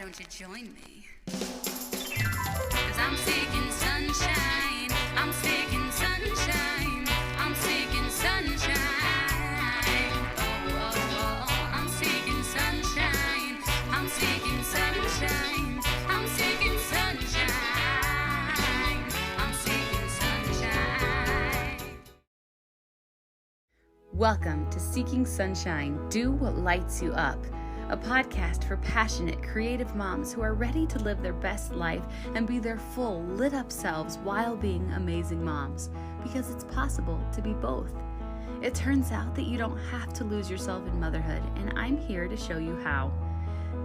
don't you join me? 'Cause I'm seeking sunshine, I'm seeking sunshine, I'm seeking sunshine. Oh, oh, oh, I'm seeking sunshine, I'm seeking sunshine, I'm seeking sunshine, I'm seeking sunshine. Welcome to Seeking Sunshine, Do What Lights You Up, a podcast for passionate, creative moms who are ready to live their best life and be their full, lit up selves while being amazing moms, because it's possible to be both. It turns out that you don't have to lose yourself in motherhood, and I'm here to show you how.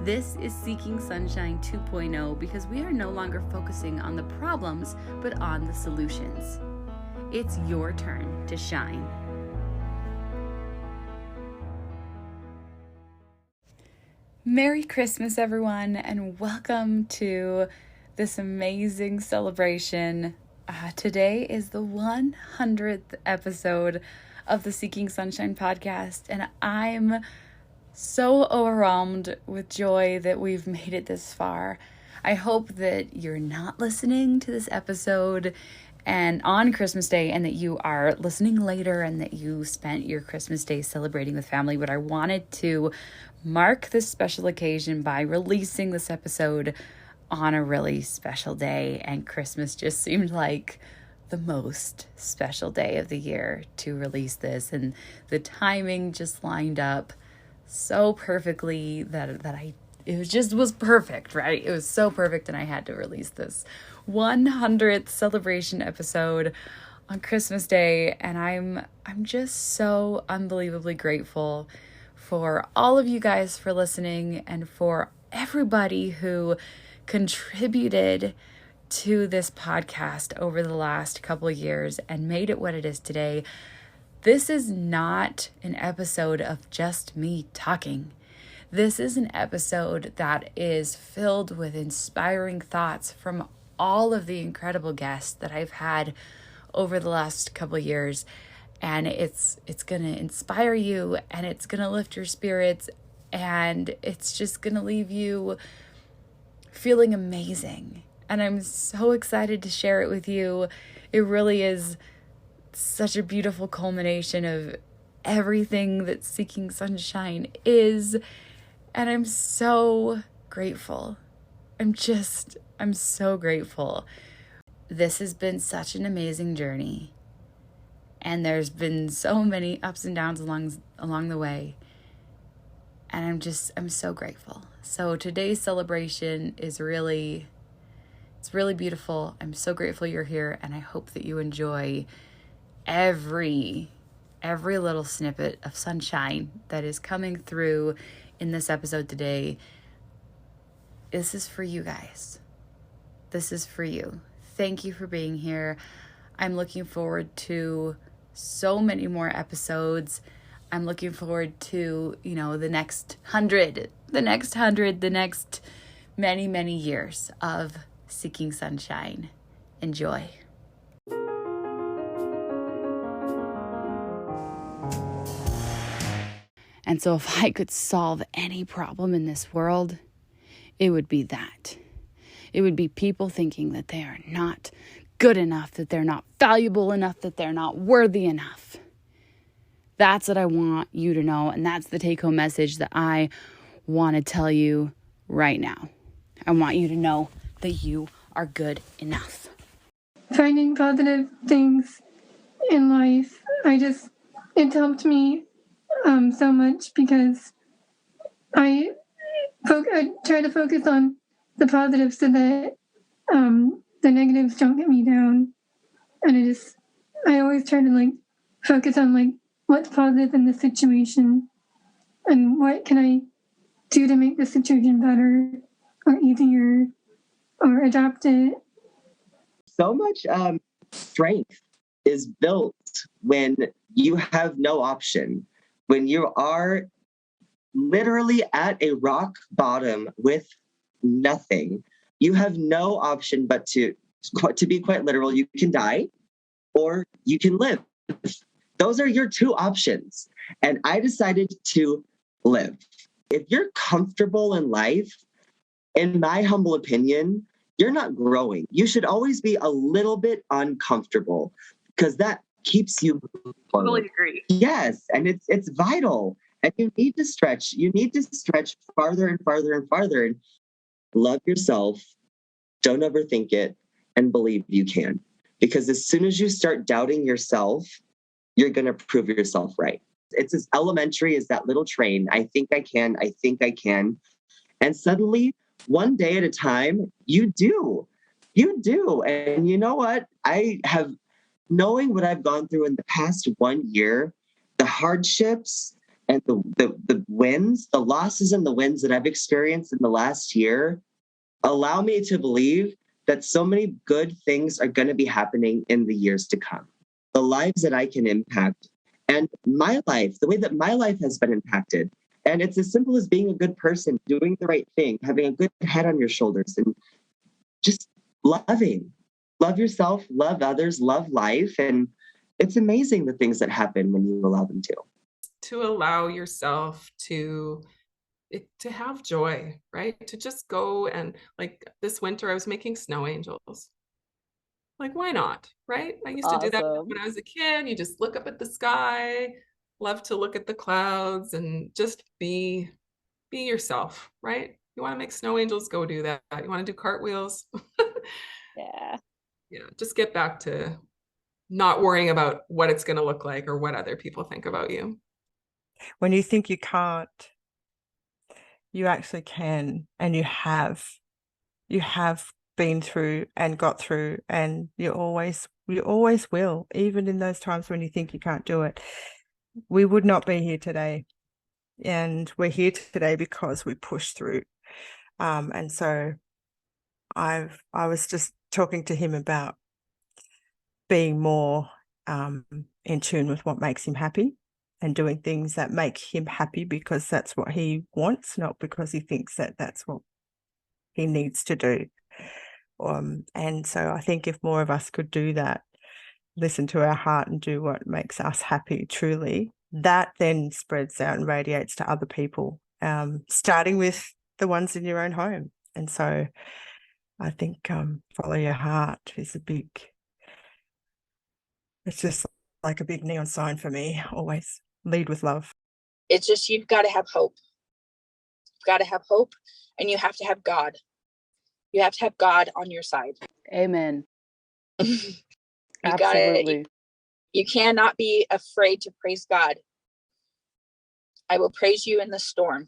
This is Seeking Sunshine 2.0 because we are no longer focusing on the problems, but on the solutions. It's your turn to shine. Merry Christmas, everyone, and welcome to this amazing celebration. Today is the 100th episode of the Seeking Sunshine podcast, and I'm so overwhelmed with joy that we've made it this far. I hope that you're not listening to this episode and on Christmas Day, and that you are listening later and that you spent your Christmas Day celebrating with family. But I wanted to mark this special occasion by releasing this episode on a really special day, and Christmas just seemed like the most special day of the year to release this, and the timing just lined up so perfectly that it was perfect, right? It was so perfect, and I had to release this 100th celebration episode on Christmas Day, and I'm just so unbelievably grateful for all of you guys for listening, and for everybody who contributed to this podcast over the last couple of years and made it what it is today. This is not an episode of just me talking. This is an episode that is filled with inspiring thoughts from all of the incredible guests that I've had over the last couple of years. And it's going to inspire you, and it's going to lift your spirits, and it's just going to leave you feeling amazing. And I'm so excited to share it with you. It really is such a beautiful culmination of everything that Seeking Sunshine is. And I'm so grateful. I'm so grateful. This has been such an amazing journey. And there's been so many ups and downs along the way. And I'm so grateful. So today's celebration is it's really beautiful. I'm so grateful you're here, and I hope that you enjoy every little snippet of sunshine that is coming through in this episode today. This is for you guys. This is for you. Thank you for being here. I'm looking forward to so many more episodes. I'm looking forward to, the next 100, the next many, many years of Seeking Sunshine. Enjoy. And so if I could solve any problem in this world, it would be that. It would be people thinking that they are not good enough, that they're not valuable enough, that they're not worthy enough. That's what I want you to know, and that's the take-home message that I want to tell you right now. I want you to know that you are good enough. Finding positive things in life, it helped me so much, because I try to focus on the positives so that the negatives don't get me down. And I always try to focus on what's positive in the situation, and what can I do to make the situation better or easier or adapt it. So much strength is built when you have no option, when you are literally at a rock bottom with nothing. You have no option but to be quite literal, you can die or you can live. Those are your two options. And I decided to live. If you're comfortable in life, in my humble opinion, you're not growing. You should always be a little bit uncomfortable because that keeps you moving forward. Totally agree. Yes, and it's vital. And you need to stretch. You need to stretch farther and farther and farther. And love yourself. Don't overthink it, and believe you can. Because as soon as you start doubting yourself, you're going to prove yourself right. It's as elementary as that little train. I think I can. I think I can. And suddenly, one day at a time, you do. You do. And you know what? I have, knowing what I've gone through in the past 1 year, the hardships and the wins, the losses and the wins that I've experienced in the last year allow me to believe that so many good things are going to be happening in the years to come. The lives that I can impact and my life, the way that my life has been impacted. And it's as simple as being a good person, doing the right thing, having a good head on your shoulders, and just loving. Love yourself, love others, love life. And it's amazing the things that happen when you allow them to. To allow yourself to have joy, right? To just go and, like, this winter I was making snow angels. Like, why not, right? I used to do that when I was a kid. You just look up at the sky, love to look at the clouds and just be yourself, right? You want to make snow angels, go do that. You want to do cartwheels. Yeah. Yeah, just get back to not worrying about what it's going to look like or what other people think about you. When you think you can't, you actually can, and you have been through and got through, and you always will, even in those times when you think you can't do it. We would not be here today, and we're here today because we pushed through. And so I was just talking to him about being more in tune with what makes him happy and doing things that make him happy because that's what he wants, not because he thinks that that's what he needs to do. And so I think if more of us could do that, listen to our heart and do what makes us happy truly, that then spreads out and radiates to other people, starting with the ones in your own home. And so I think follow your heart is it's just like a big neon sign for me, always lead with love. It's just, you've got to have hope. You've got to have hope, and you have to have God. You have to have God on your side. Amen. Absolutely. You cannot be afraid to praise God. I will praise you in the storm.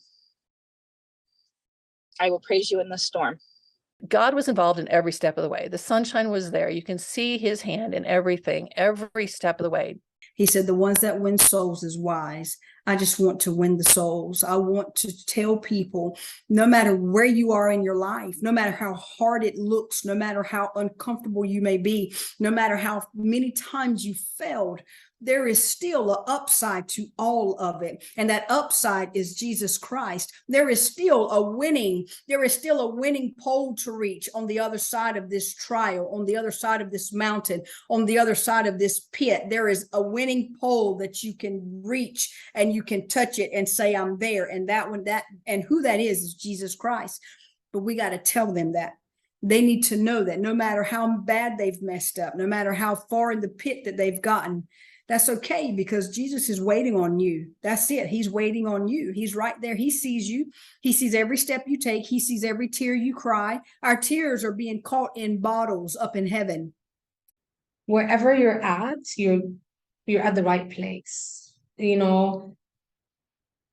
I will praise you in the storm. God was involved in every step of the way. The sunshine was there. You can see his hand in everything, every step of the way. He said, the ones that win souls is wise. I just want to win the souls. I want to tell people, no matter where you are in your life, no matter how hard it looks, no matter how uncomfortable you may be, no matter how many times you failed, there is still an upside to all of it. And that upside is Jesus Christ. There is still a winning pole to reach on the other side of this trial, on the other side of this mountain, on the other side of this pit. There is a winning pole that you can reach, and you can touch it and say, I'm there. And and who that is Jesus Christ. But we got to tell them that. They need to know that no matter how bad they've messed up, no matter how far in the pit that they've gotten, that's okay, because Jesus is waiting on you. That's it. He's waiting on you. He's right there. He sees you. He sees every step you take. He sees every tear you cry. Our tears are being caught in bottles up in heaven. Wherever you're at the right place.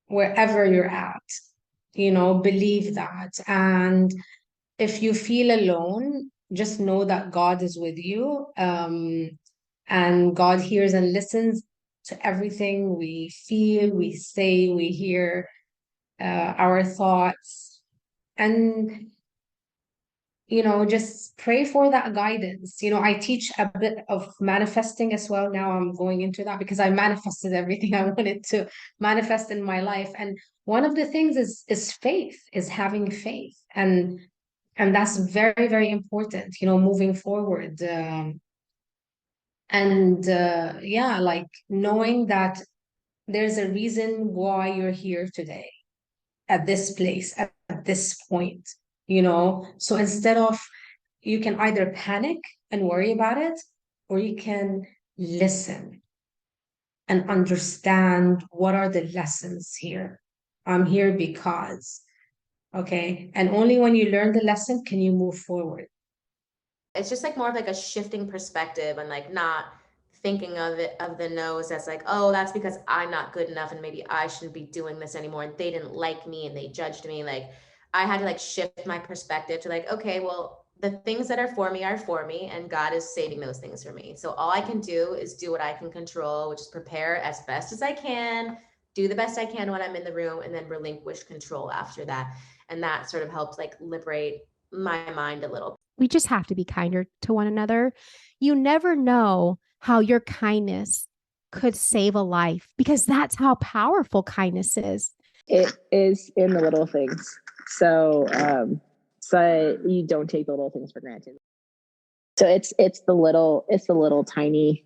Wherever you're at, believe that. And if you feel alone, just know that God is with you. And God hears and listens to everything we feel, we say, we hear, our thoughts. And, just pray for that guidance. I teach a bit of manifesting as well. Now I'm going into that because I manifested everything I wanted to manifest in my life. And one of the things is faith, is having faith. And that's very, very important, moving forward. Like knowing that there's a reason why you're here today, at this place, at this point. So instead of, you can either panic and worry about it, or you can listen and understand what are the lessons here. I'm here because, okay? And only when you learn the lesson can you move forward. It's just like more of like a shifting perspective, and like not thinking of the no's as like, oh, that's because I'm not good enough and maybe I shouldn't be doing this anymore and they didn't like me and they judged me. Like I had to like shift my perspective to like, okay, well, the things that are for me and God is saving those things for me. So all I can do is do what I can control, which is prepare as best as I can, do the best I can when I'm in the room, and then relinquish control after that. And that sort of helped like liberate my mind a little. We just have to be kinder to one another. You never know how your kindness could save a life, because that's how powerful kindness is. It is in the little things. So you don't take the little things for granted. So it's the little tiny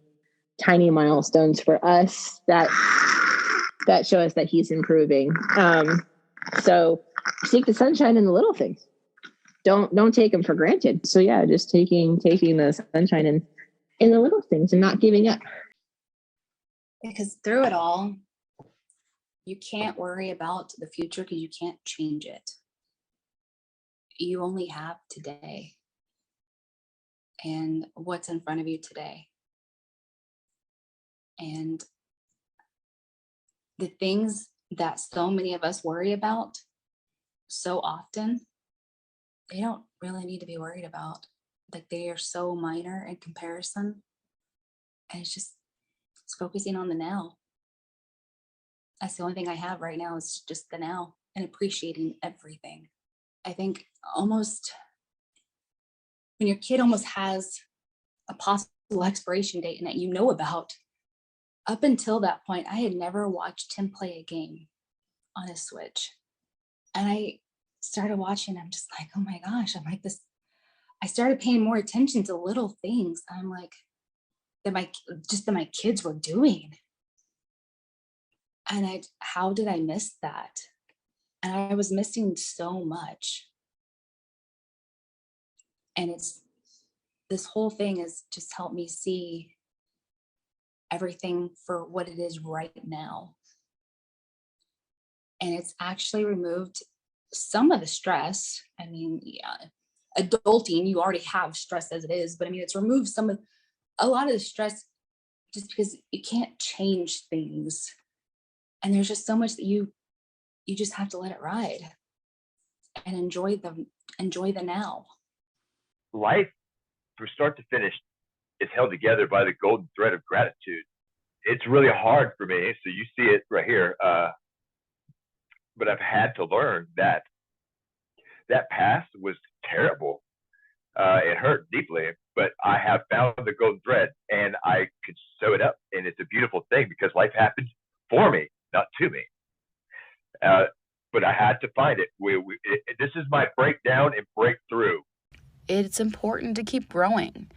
milestones for us that show us that he's improving. So seek the sunshine in the little things. Don't take them for granted. So yeah, just taking the sunshine in the little things and not giving up. Because through it all, you can't worry about the future because you can't change it. You only have today and what's in front of you today. And the things that so many of us worry about so often, they don't really need to be worried about. Like they are so minor in comparison. And it's focusing on the now. That's the only thing I have right now is just the now and appreciating everything. I think almost when your kid almost has a possible expiration date and that you know about, up until that point, I had never watched him play a game on his Switch. And I started watching, I'm just like, oh my gosh, I'm like this. I started paying more attention to little things. I'm like, that my kids were doing. And how did I miss that? And I was missing so much. And this whole thing has just helped me see everything for what it is right now. And it's actually removed some of the stress. I mean, yeah, adulting, you already have stress as it is, but I mean, it's removed a lot of the stress just because you can't change things. And there's just so much that you just have to let it ride and enjoy the now. Life from start to finish is held together by the golden thread of gratitude. It's really hard for me. So you see it right here. But I've had to learn that past was terrible. It hurt deeply, but I have found the golden thread and I could sew it up. And it's a beautiful thing because life happened for me, not to me. But I had to find it. This is my breakdown and breakthrough. It's important to keep growing.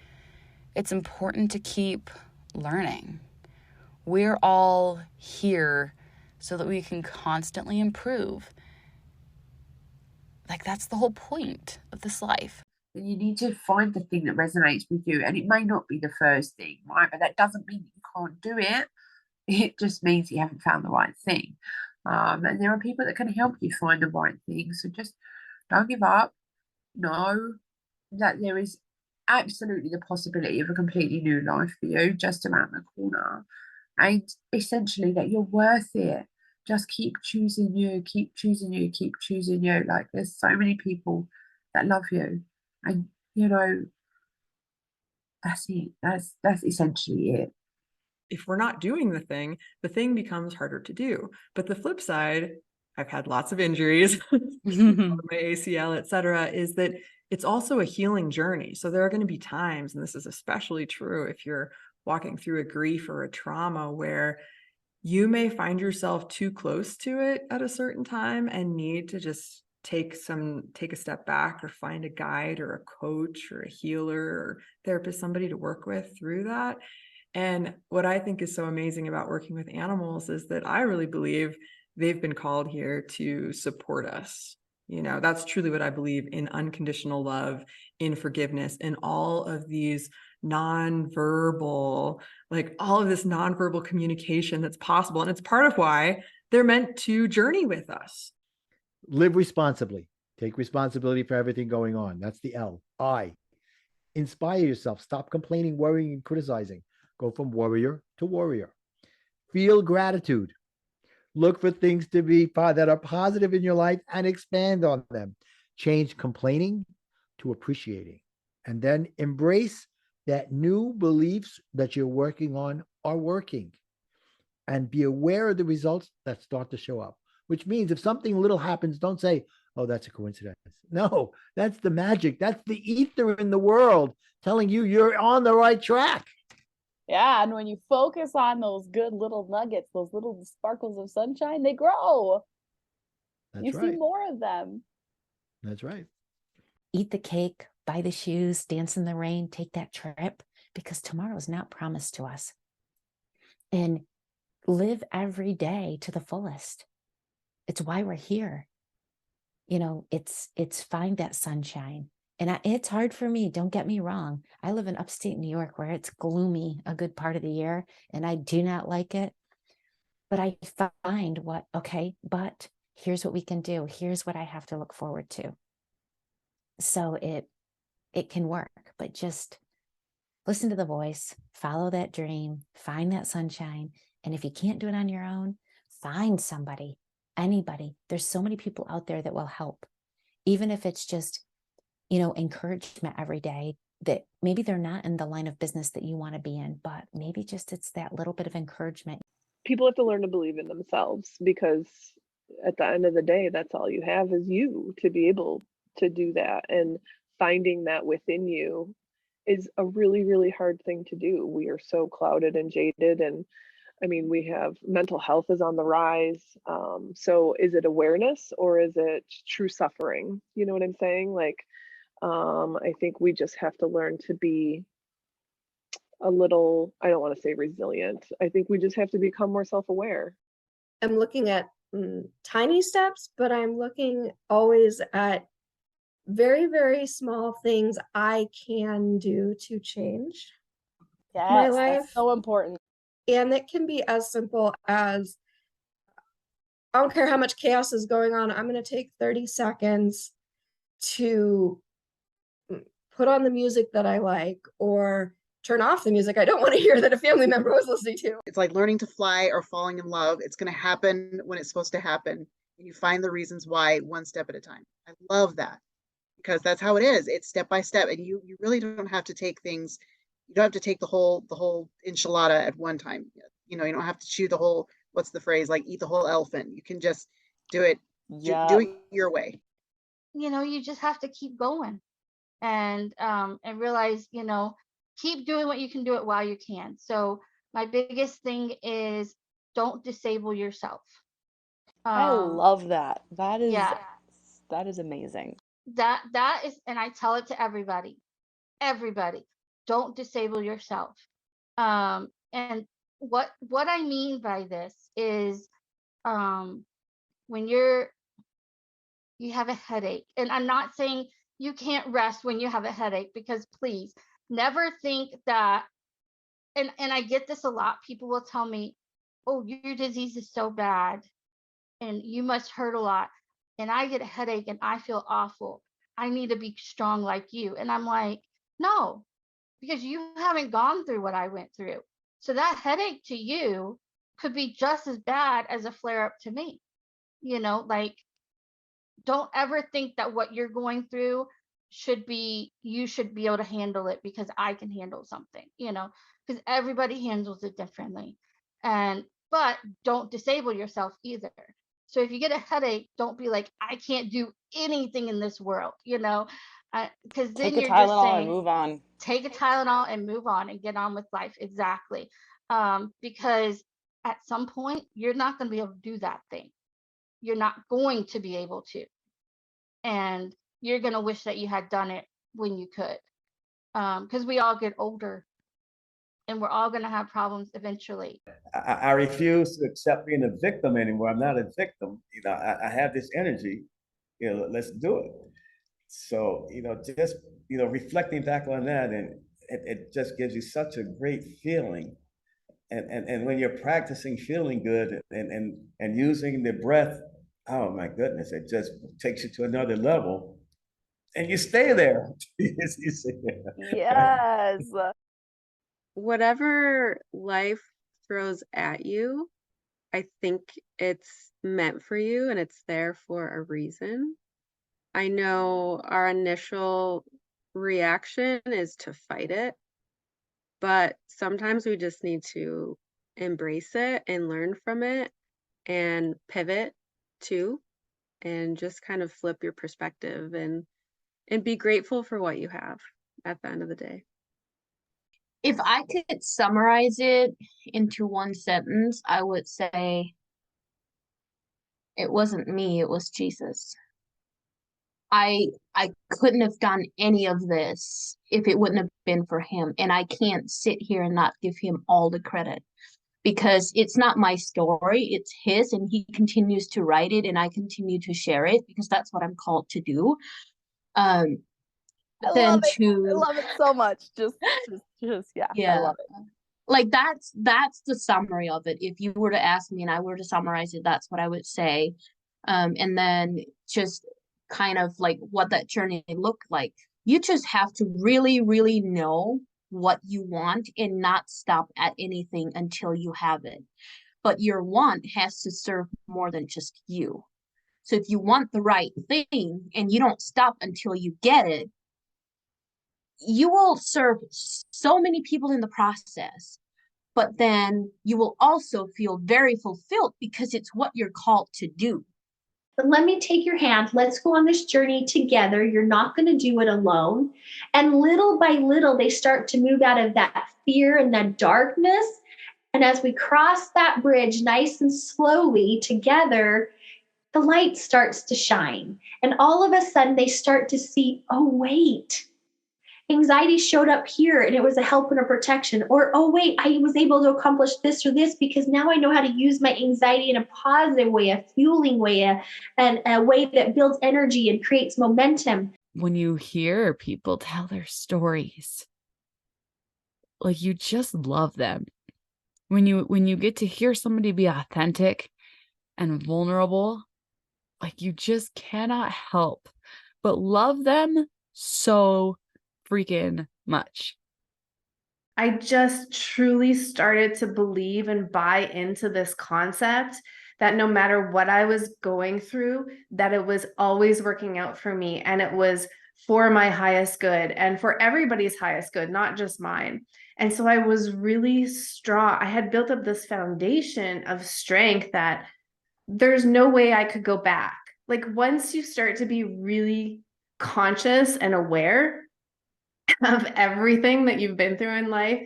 It's important to keep learning. We're all here so that we can constantly improve. Like, that's the whole point of this life. You need to find the thing that resonates with you. And it may not be the first thing, right? But that doesn't mean that you can't do it. It just means you haven't found the right thing. And there are people that can help you find the right thing. So just don't give up. Know that there is absolutely the possibility of a completely new life for you just around the corner. And essentially that you're worth it. Just keep choosing you, keep choosing you, keep choosing you. Like there's so many people that love you. And that's it. That's essentially it. If we're not doing the thing becomes harder to do. But the flip side, I've had lots of injuries, my ACL, etc., is that it's also a healing journey. So there are going to be times, and this is especially true if you're walking through a grief or a trauma, where you may find yourself too close to it at a certain time and need to just take a step back or find a guide or a coach or a healer or therapist, somebody to work with through that. And what I think is so amazing about working with animals is that I really believe they've been called here to support us. You know, that's truly what I believe in: unconditional love, in forgiveness, in all of these nonverbal, like all of this nonverbal communication that's possible. And it's part of why they're meant to journey with us. Live responsibly. Take responsibility for everything going on. That's the L. I. Inspire yourself. Stop complaining, worrying, and criticizing. Go from warrior to warrior. Feel gratitude. Look for things to be that are positive in your life and expand on them. Change complaining to appreciating. And then embrace that new beliefs that you're working on are working. And be aware of the results that start to show up. Which means if something little happens, don't say, oh, that's a coincidence. No, that's the magic. That's the ether in the world telling you you're on the right track. Yeah, and when you focus on those good little nuggets, those little sparkles of sunshine, they grow. That's you right. see more of them. That's right. Eat the cake, buy the shoes, dance in the rain, take that trip, because tomorrow is not promised to us. And live every day to the fullest. It's why we're here. You know, it's find that sunshine. And it's hard for me, don't get me wrong. I live in upstate New York where it's gloomy a good part of the year, and I do not like it. But I find but here's what we can do. Here's what I have to look forward to. So it can work, but just listen to the voice, follow that dream, find that sunshine. And if you can't do it on your own, find somebody, anybody. There's so many people out there that will help. Even if it's just, encouragement every day, that maybe they're not in the line of business that you want to be in, but maybe just it's that little bit of encouragement. People have to learn to believe in themselves, because at the end of the day, that's all you have is you to be able to do that. And finding that within you is a really, really hard thing to do. We are so clouded and jaded. And I mean, we have mental health is on the rise. So is it awareness or is it true suffering? You know what I'm saying? I think we just have to learn to be a little, I don't want to say resilient. I think we just have to become more self-aware. I'm looking at tiny steps, but I'm looking always at very, very small things I can do to change my life. That's so important. And it can be as simple as, I don't care how much chaos is going on, I'm going to take 30 seconds to put on the music that I like, or turn off the music I don't want to hear that a family member was listening to. It's like learning to fly or falling in love. It's going to happen when it's supposed to happen. And you find the reasons why one step at a time. I love that, because that's how it is. It's step by step. And you really don't have to take things, you don't have to take the whole enchilada at one time. You don't have to chew the whole, what's the phrase, like eat the whole elephant. You can just do it, do it your way. You just have to keep going and realize, keep doing what you can do it while you can. So my biggest thing is don't disable yourself. I love that. That is amazing. That is, and I tell it to everybody, don't disable yourself. And what I mean by this is when you have a headache, and I'm not saying you can't rest when you have a headache, because please never think that, and I get this a lot. People will tell me, oh, your disease is so bad and you must hurt a lot. And I get a headache and I feel awful. I need to be strong like you. And I'm like, no, because you haven't gone through what I went through. So that headache to you could be just as bad as a flare up to me. Don't ever think that what you're going through you should be able to handle it because I can handle something, because everybody handles it differently. But don't disable yourself either. So if you get a headache, don't be like, I can't do anything in this world, because then you're just saying, and move on. Take a Tylenol and move on and get on with life. Exactly. Because at some point you're not going to be able to do that thing. You're not going to be able to. And you're going to wish that you had done it when you could. Because we all get older and we're all going to have problems eventually. I refuse to accept being a victim anymore. I'm not a victim. I have this energy let's do it. So, just, reflecting back on that, and it just gives you such a great feeling. And when you're practicing feeling good and using the breath, oh my goodness, it just takes you to another level. And you stay there. Yes. Whatever life throws at you, I think it's meant for you and it's there for a reason. I know our initial reaction is to fight it, but sometimes we just need to embrace it and learn from it and pivot too, and just kind of flip your perspective and be grateful for what you have at the end of the day. If I could summarize it into one sentence, I would say it wasn't me, it was Jesus. I couldn't have done any of this if it wouldn't have been for him. And I can't sit here and not give him all the credit, because it's not my story, it's his, and he continues to write it and I continue to share it because that's what I'm called to do. I love it so much. Just yeah. Yeah. I love it. Like that's the summary of it. If you were to ask me and I were to summarize it, that's what I would say. And then just kind of like what that journey looked like. You just have to really, really know what you want and not stop at anything until you have it. But your want has to serve more than just you. So if you want the right thing and you don't stop until you get it, you will serve so many people in the process, but then you will also feel very fulfilled because it's what you're called to do. But let me take your hand. Let's go on this journey together. You're not going to do it alone. And little by little, they start to move out of that fear and that darkness. And as we cross that bridge nice and slowly together, the light starts to shine. And all of a sudden, they start to see, oh, wait. Anxiety showed up here and it was a help and a protection. Or, oh, wait, I was able to accomplish this or this because now I know how to use my anxiety in a positive way, a fueling way, and a way that builds energy and creates momentum. When you hear people tell their stories, like you just love them. When you get to hear somebody be authentic and vulnerable, like you just cannot help but love them so freaking much. I just truly started to believe and buy into this concept that no matter what I was going through, that it was always working out for me and it was for my highest good and for everybody's highest good, not just mine. And so I was really strong. I had built up this foundation of strength that there's no way I could go back. Like once you start to be really conscious and aware of everything that you've been through in life,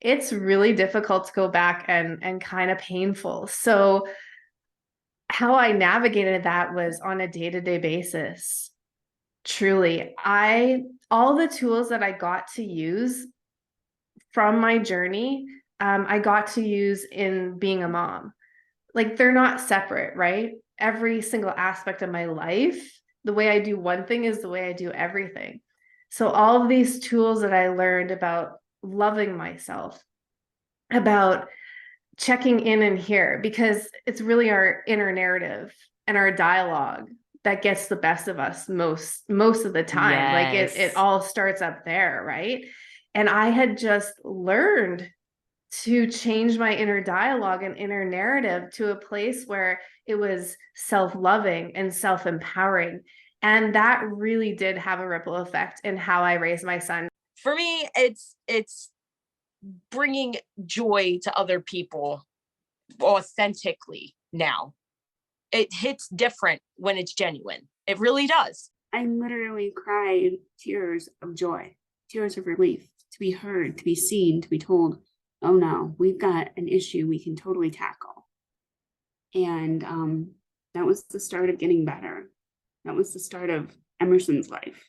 it's really difficult to go back and kind of painful. So how I navigated that was on a day-to-day basis. Truly, all the tools that I got to use from my journey, I got to use in being a mom. Like they're not separate, right? Every single aspect of my life, the way I do one thing is the way I do everything. So all of these tools that I learned about loving myself, about checking in and here, because it's really our inner narrative and our dialogue that gets the best of us most of the time. Like it all starts up there, right? And I had just learned to change my inner dialogue and inner narrative to a place where it was self-loving and self-empowering. And that really did have a ripple effect in how I raised my son. For me, it's bringing joy to other people authentically now. It hits different when it's genuine. It really does. I literally cried tears of joy, tears of relief, to be heard, to be seen, to be told, oh no, we've got an issue we can totally tackle. And that was the start of getting better. That was the start of Emerson's life.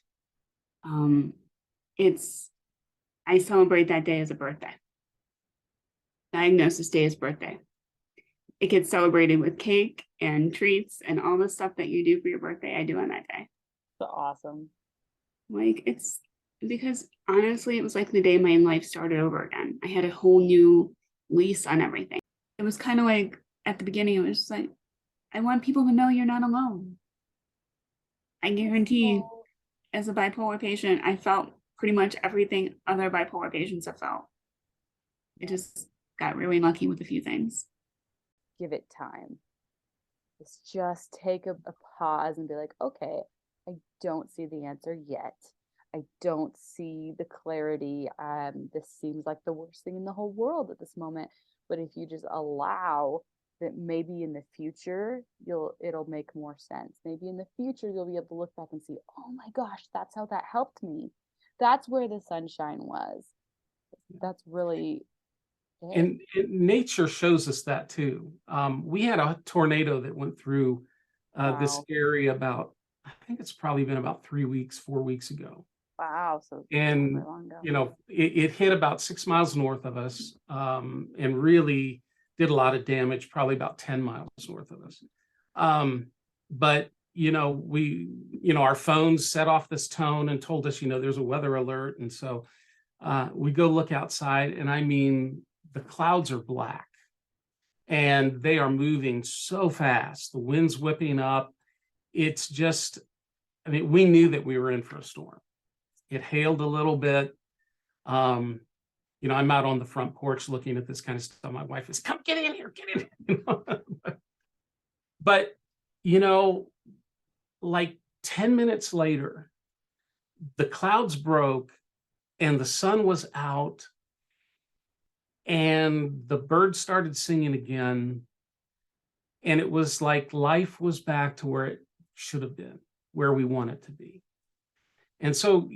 I celebrate that day as a birthday. Diagnosis day is birthday. it gets celebrated with cake and treats and all the stuff that you do for your birthday, I do on that day. So awesome. Like, it's because honestly, it was like the day my life started over again. I had a whole new lease on everything. It was kind of like at the beginning, it was just like, I want people to know you're not alone. I guarantee, as a bipolar patient, I felt pretty much everything other bipolar patients have felt. I just got really lucky with a few things. Give it time. Just take a pause and be like, okay, I don't see the answer yet. I don't see the clarity. This seems like the worst thing in the whole world at this moment. But if you just allow that, maybe in the future it'll make more sense. Maybe in the future you'll be able to look back and see, oh my gosh, that's how that helped me. That's where the sunshine was. That's really it. And nature shows us that too. We had a tornado that went through this area about, I think it's probably been about 4 weeks ago. Wow. So And, long ago. you know, it hit about 6 miles north of us, and really did a lot of damage, probably about 10 miles north of us. But, you know, our phones set off this tone and told us, there's a weather alert. And so we go look outside, and I mean, the clouds are black and they are moving so fast. The wind's whipping up. It's just, I mean, we knew that we were in for a storm. It hailed a little bit. I'm out on the front porch looking at this kind of stuff. My wife is, come get in here, get in here. But, like 10 minutes later, the clouds broke and the sun was out and the birds started singing again. And it was like life was back to where it should have been, where we want it to be. And so,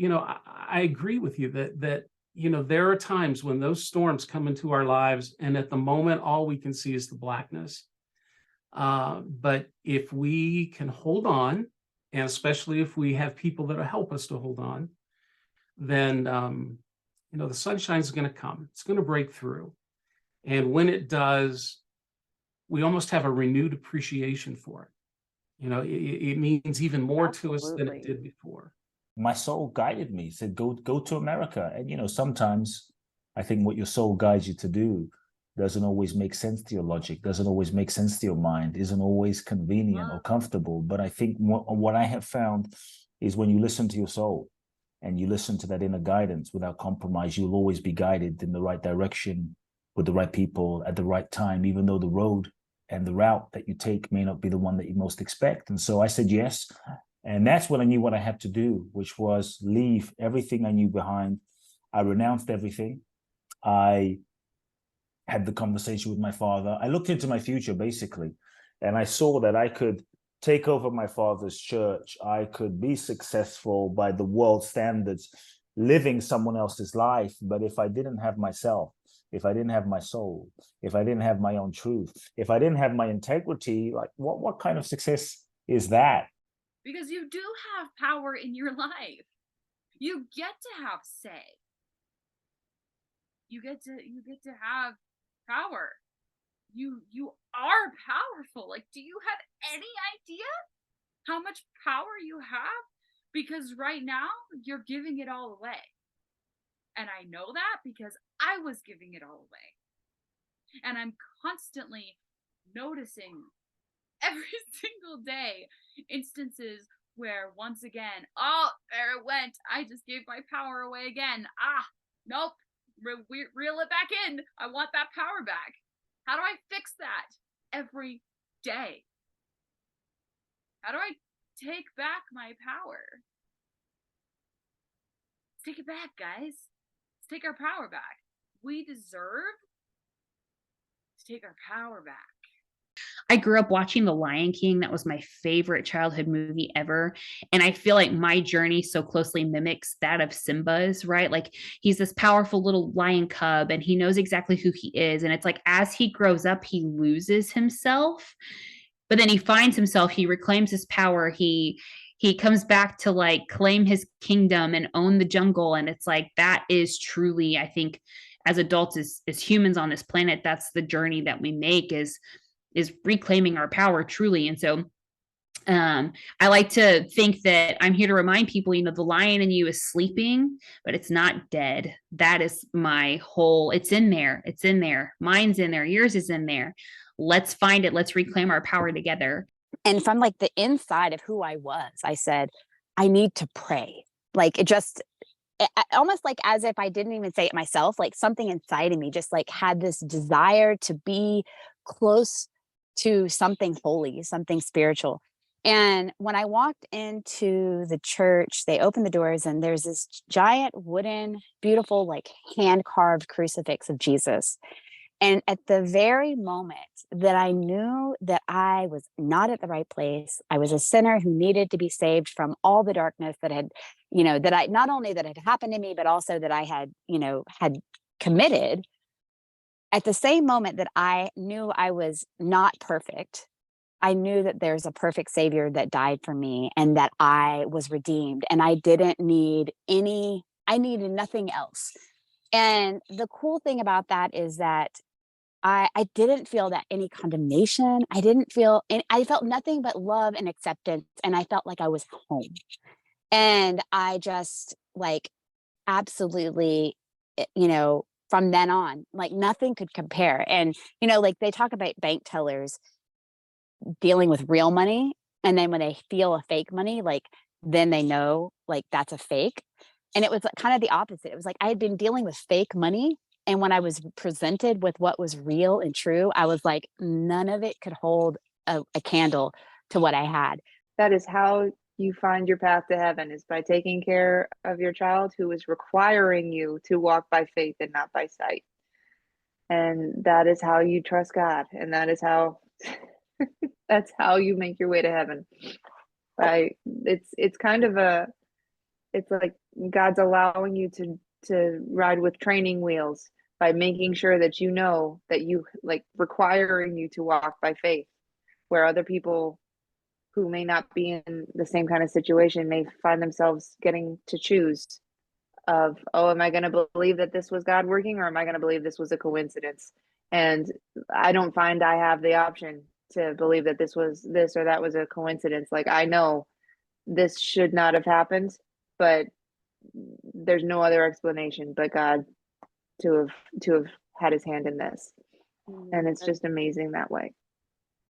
I agree with you that there are times when those storms come into our lives, and at the moment, all we can see is the blackness. But if we can hold on, and especially if we have people that will help us to hold on, then, the sunshine's going to come. It's going to break through. And when it does, we almost have a renewed appreciation for it. It means even more to us than it did before. My soul guided me, said, go to America. And, sometimes I think what your soul guides you to do doesn't always make sense to your logic, doesn't always make sense to your mind, isn't always convenient or comfortable. But I think what I have found is when you listen to your soul and you listen to that inner guidance without compromise, you'll always be guided in the right direction with the right people at the right time, even though the road and the route that you take may not be the one that you most expect. And so I said yes. And that's when I knew what I had to do, which was leave everything I knew behind. I renounced everything. I had the conversation with my father. I looked into my future, basically, and I saw that I could take over my father's church. I could be successful by the world standards, living someone else's life. But if I didn't have myself, if I didn't have my soul, if I didn't have my own truth, if I didn't have my integrity, like what kind of success is that? Because you do have power in your life. You get to have say. You get to have power. You are powerful. Like, do you have any idea how much power you have? Because right now you're giving it all away. And I know that because I was giving it all away. And I'm constantly noticing every single day instances where once again, oh, there it went. I just gave my power away again. Nope. Reel it back in. I want that power back. How do I fix that? Every day. How do I take back my power? Let's take it back, guys. Let's take our power back. We deserve to take our power back. I grew up watching The Lion King. That was my favorite childhood movie ever. And I feel like my journey so closely mimics that of Simba's, right? Like, he's this powerful little lion cub and he knows exactly who he is. And it's like, as he grows up, he loses himself, but then he finds himself, he reclaims his power. He comes back to like claim his kingdom and own the jungle. And it's like, that is truly, I think, as adults, as humans on this planet, that's the journey that we make, is reclaiming our power truly. And so I like to think that I'm here to remind people, the lion in you is sleeping, but it's not dead. That is my whole, it's in there. It's in there. Mine's in there. Yours is in there. Let's find it. Let's reclaim our power together. And from like the inside of who I was, I said, I need to pray. Like almost like as if I didn't even say it myself, like something inside of me just like had this desire to be close to something holy, something spiritual. And when I walked into the church, they opened the doors and there's this giant wooden, beautiful, like hand-carved crucifix of Jesus. And at the very moment that I knew that I was not at the right place, I was a sinner who needed to be saved from all the darkness that had, that I, not only that had happened to me, but also that I had, had committed. At the same moment that I knew I was not perfect, I knew that there's a perfect Savior that died for me and that I was redeemed and I didn't need I needed nothing else. And the cool thing about that is that I didn't feel that any condemnation. I felt nothing but love and acceptance. And I felt like I was home. And I just like absolutely, from then on, like nothing could compare. And, like they talk about bank tellers dealing with real money. And then when they feel a fake money, like then they know like that's a fake. And it was like, kind of the opposite. It was like I had been dealing with fake money. And when I was presented with what was real and true, I was like, none of it could hold a candle to what I had. That is how you find your path to heaven, is by taking care of your child who is requiring you to walk by faith and not by sight. And that is how you trust God. And that is how that's how you make your way to heaven. It's kind of it's like God's allowing you to ride with training wheels by making sure that that you like requiring you to walk by faith, where other people who may not be in the same kind of situation may find themselves getting to choose of, oh, am I going to believe that this was God working, or am I going to believe this was a coincidence? And I don't find I have the option to believe that this or that was a coincidence. Like I know this should not have happened, but there's no other explanation but God to have had his hand in this. And it's just amazing that way.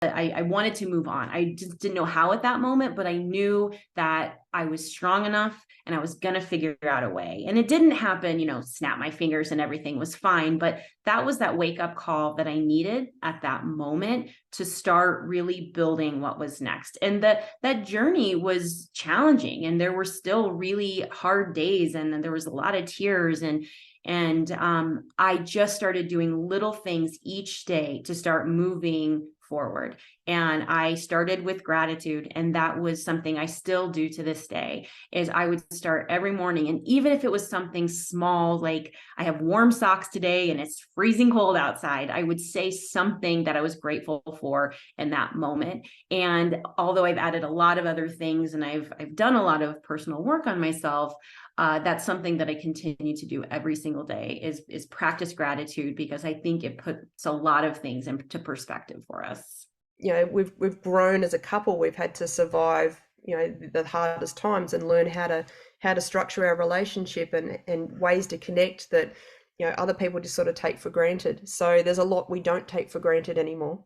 I wanted to move on. I just didn't know how at that moment, but I knew that I was strong enough and I was going to figure out a way. And it didn't happen, snap my fingers and everything was fine. But that was that wake up call that I needed at that moment to start really building what was next. And that journey was challenging, and there were still really hard days, and there was a lot of tears, and I just started doing little things each day to start moving forward. And I started with gratitude. And that was something I still do to this day, is I would start every morning. And even if it was something small, like I have warm socks today and it's freezing cold outside, I would say something that I was grateful for in that moment. And although I've added a lot of other things and I've done a lot of personal work on myself, that's something that I continue to do every single day is practice gratitude, because I think it puts a lot of things into perspective for us. We've grown as a couple. We've had to survive, the hardest times and learn how to structure our relationship and ways to connect that, other people just sort of take for granted. So there's a lot we don't take for granted anymore.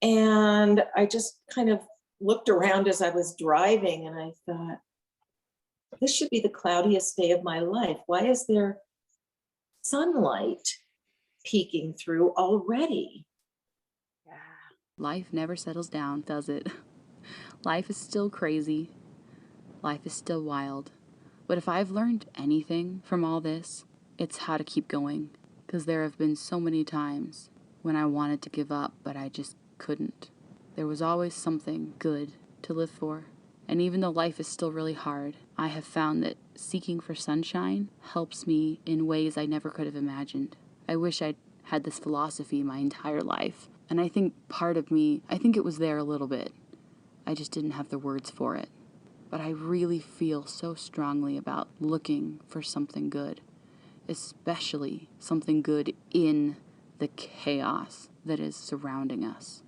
And I just kind of looked around as I was driving and I thought, this should be the cloudiest day of my life. Why is there sunlight peeking through already? Life never settles down, does it? Life is still crazy. Life is still wild. But if I've learned anything from all this, it's how to keep going. Because there have been so many times when I wanted to give up, but I just couldn't. There was always something good to live for. And even though life is still really hard, I have found that seeking for sunshine helps me in ways I never could have imagined. I wish I'd had this philosophy my entire life. And I think part of me, I think it was there a little bit. I just didn't have the words for it. But I really feel so strongly about looking for something good, especially something good in the chaos that is surrounding us.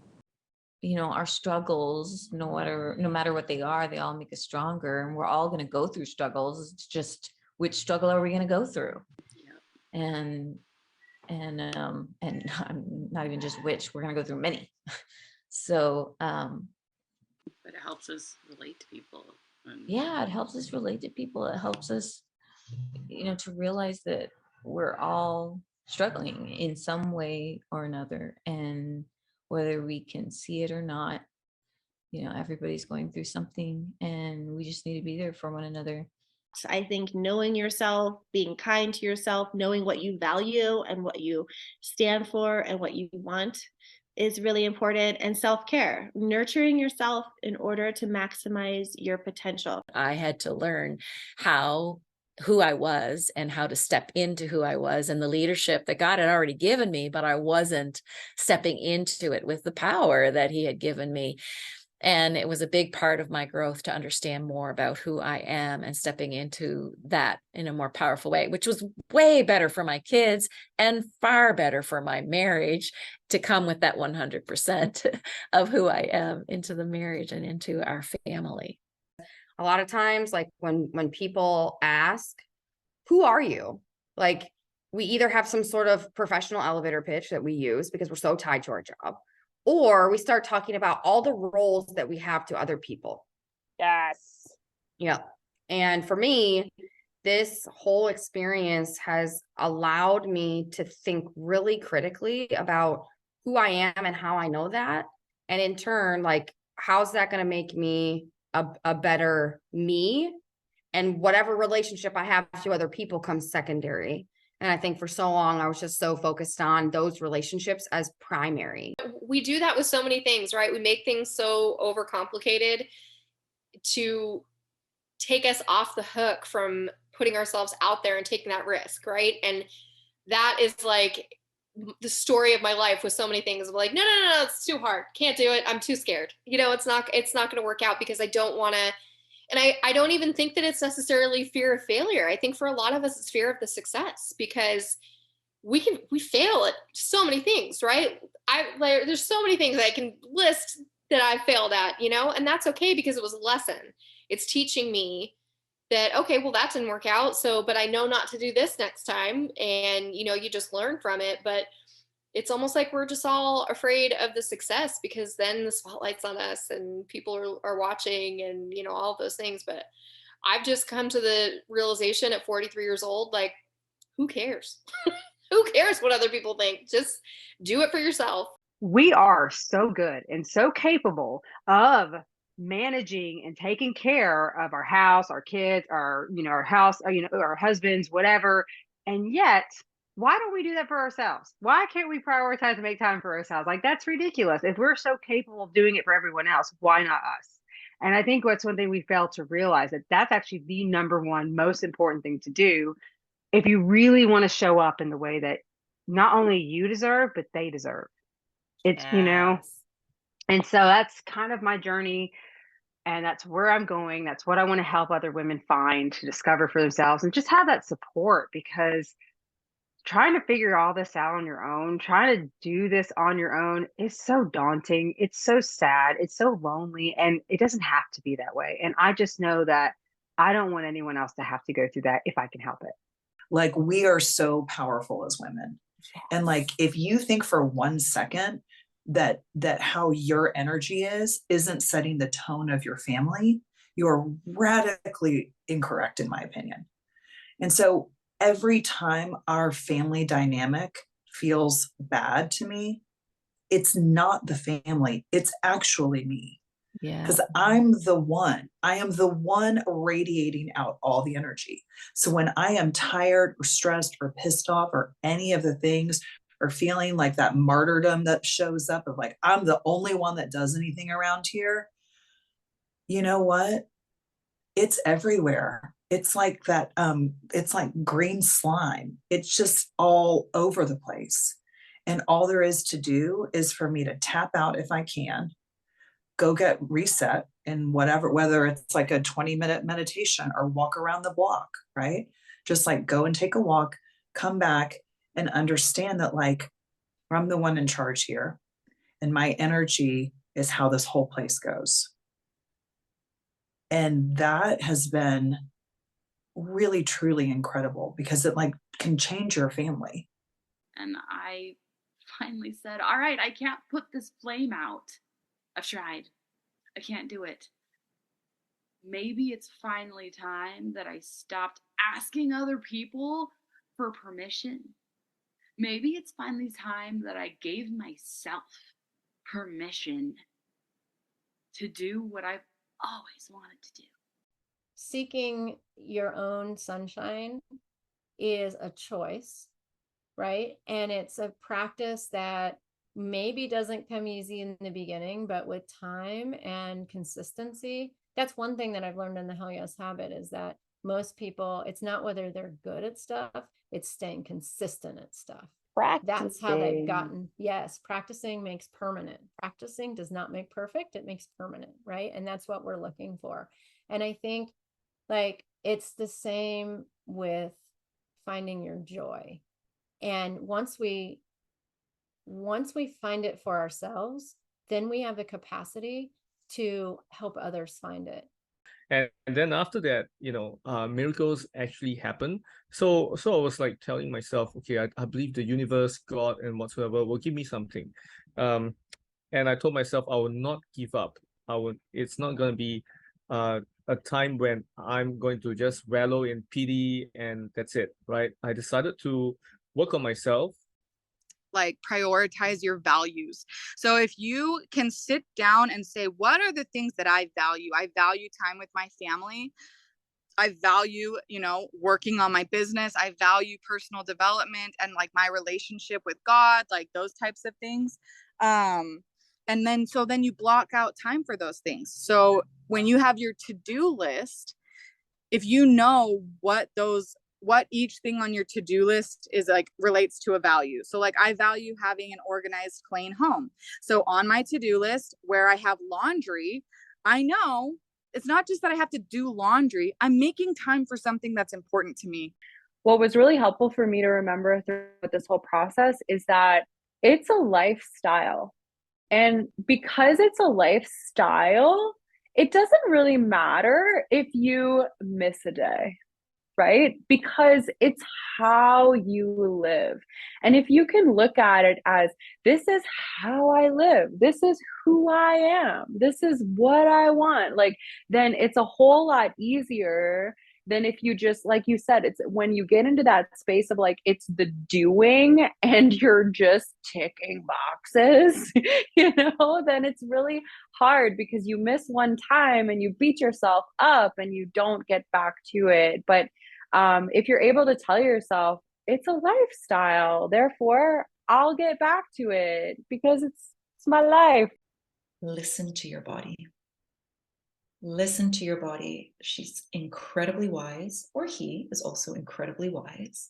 You know, our struggles, no matter what they are, they all make us stronger, and we're all going to go through struggles. It's just which struggle are we going to go through? Yeah. And not even just which, we're going to go through many. So but it helps us relate to people. Yeah, it helps us relate to people. It helps us, you know, to realize that we're all struggling in some way or another, and whether we can see it or not, you know, everybody's going through something, and we just need to be there for one another. I think knowing yourself, being kind to yourself, knowing what you value and what you stand for and what you want is really important. And self-care, nurturing yourself in order to maximize your potential. I had to learn who I was and how to step into who I was and the leadership that God had already given me, but I wasn't stepping into it with the power that he had given me. And it was a big part of my growth to understand more about who I am and stepping into that in a more powerful way, which was way better for my kids and far better for my marriage, to come with that 100% of who I am into the marriage and into our family. A lot of times, like when people ask, who are you? Like, we either have some sort of professional elevator pitch that we use because we're so tied to our job, or we start talking about all the roles that we have to other people. Yes. Yeah. And for me, this whole experience has allowed me to think really critically about who I am and how I know that. And in turn, like, how's that going to make me a better me? And whatever relationship I have to other people comes secondary. And I think for so long, I was just so focused on those relationships as primary. We do that with so many things, right? We make things so overcomplicated to take us off the hook from putting ourselves out there and taking that risk, right? And that is like the story of my life with so many things. I'm like, no, it's too hard. Can't do it. I'm too scared. You know, it's not going to work out because I don't want to. And I don't even think that it's necessarily fear of failure. I think for a lot of us, it's fear of the success, because we fail at so many things, right? There's so many things I can list that I failed at, you know, and that's okay because it was a lesson. It's teaching me that, okay, well, that didn't work out. So, but I know not to do this next time. And, you know, you just learn from it. But it's almost like we're just all afraid of the success because then the spotlight's on us and people are watching and, you know, all of those things. But I've just come to the realization at 43 years old, like, who cares? Who cares what other people think? Just do it for yourself. We are so good and so capable of managing and taking care of our house, our kids, our house, our husbands, whatever. And yet, why don't we do that for ourselves? Why can't we prioritize and make time for ourselves? Like, that's ridiculous. If we're so capable of doing it for everyone else, why not us? And I think that's one thing we fail to realize, that that's actually the number one most important thing to do if you really want to show up in the way that not only you deserve, but they deserve. It's, and so that's kind of my journey. And that's where I'm going. That's what I want to help other women find, to discover for themselves and just have that support, because trying to figure all this out on your own, trying to do this on your own is so daunting. It's so sad. It's so lonely. And it doesn't have to be that way. And I just know that I don't want anyone else to have to go through that if I can help it. Like, we are so powerful as women. And like, if you think for 1 second that how your energy isn't setting the tone of your family, you're radically incorrect, in my opinion. And so every time our family dynamic feels bad to me, it's not the family, it's actually me. Yeah. Because I am the one radiating out all the energy. So when I am tired or stressed or pissed off or any of the things, or feeling like that martyrdom that shows up of like, I'm the only one that does anything around here, you know what? It's everywhere. It's like that, it's like green slime. It's just all over the place. And all there is to do is for me to tap out if I can, go get reset in whatever, whether it's like a 20-minute meditation or walk around the block, right? Just like go and take a walk, come back and understand that, like, I'm the one in charge here. And my energy is how this whole place goes. And that has been really, truly incredible because it like can change your family. And I finally said, all right, I can't put this flame out. I've tried. I can't do it. Maybe it's finally time that I stopped asking other people for permission. Maybe it's finally time that I gave myself permission to do what I've always wanted to do. Seeking your own sunshine is a choice, right? And it's a practice that maybe doesn't come easy in the beginning, but with time and consistency, that's one thing that I've learned in the Hell Yes Habit is that most people, it's not whether they're good at stuff, it's staying consistent at stuff. That's how they've gotten, yes, practicing makes permanent. Practicing does not make perfect, it makes permanent, right? And that's what we're looking for. And I think like it's the same with finding your joy. And once we find it for ourselves, then we have the capacity to help others find it. And then after that, miracles actually happen. So I was like telling myself, okay, I believe the universe, God, and whatsoever will give me something. And I told myself I will not give up. It's not going to be a time when I'm going to just wallow in pity and that's it, right? I decided to work on myself. Like prioritize your values. So if you can sit down and say, what are the things that I value? I value time with my family. I value, working on my business. I value personal development and like my relationship with God, like those types of things. And then you block out time for those things. So when you have your to-do list, if you know what each thing on your to-do list is like relates to a value. So like I value having an organized, clean home. So on my to-do list where I have laundry, I know it's not just that I have to do laundry. I'm making time for something that's important to me. What was really helpful for me to remember through this whole process is that it's a lifestyle. And because it's a lifestyle, it doesn't really matter if you miss a day, right? Because it's how you live. And if you can look at it as this is how I live, this is who I am, this is what I want, like, then it's a whole lot easier than if you just, like you said, it's when you get into that space of like, it's the doing and you're just ticking boxes, then it's really hard because you miss one time and you beat yourself up and you don't get back to it. But if you're able to tell yourself it's a lifestyle, therefore I'll get back to it because it's my life. Listen to your body. Listen to your body. She's incredibly wise, or he is also incredibly wise.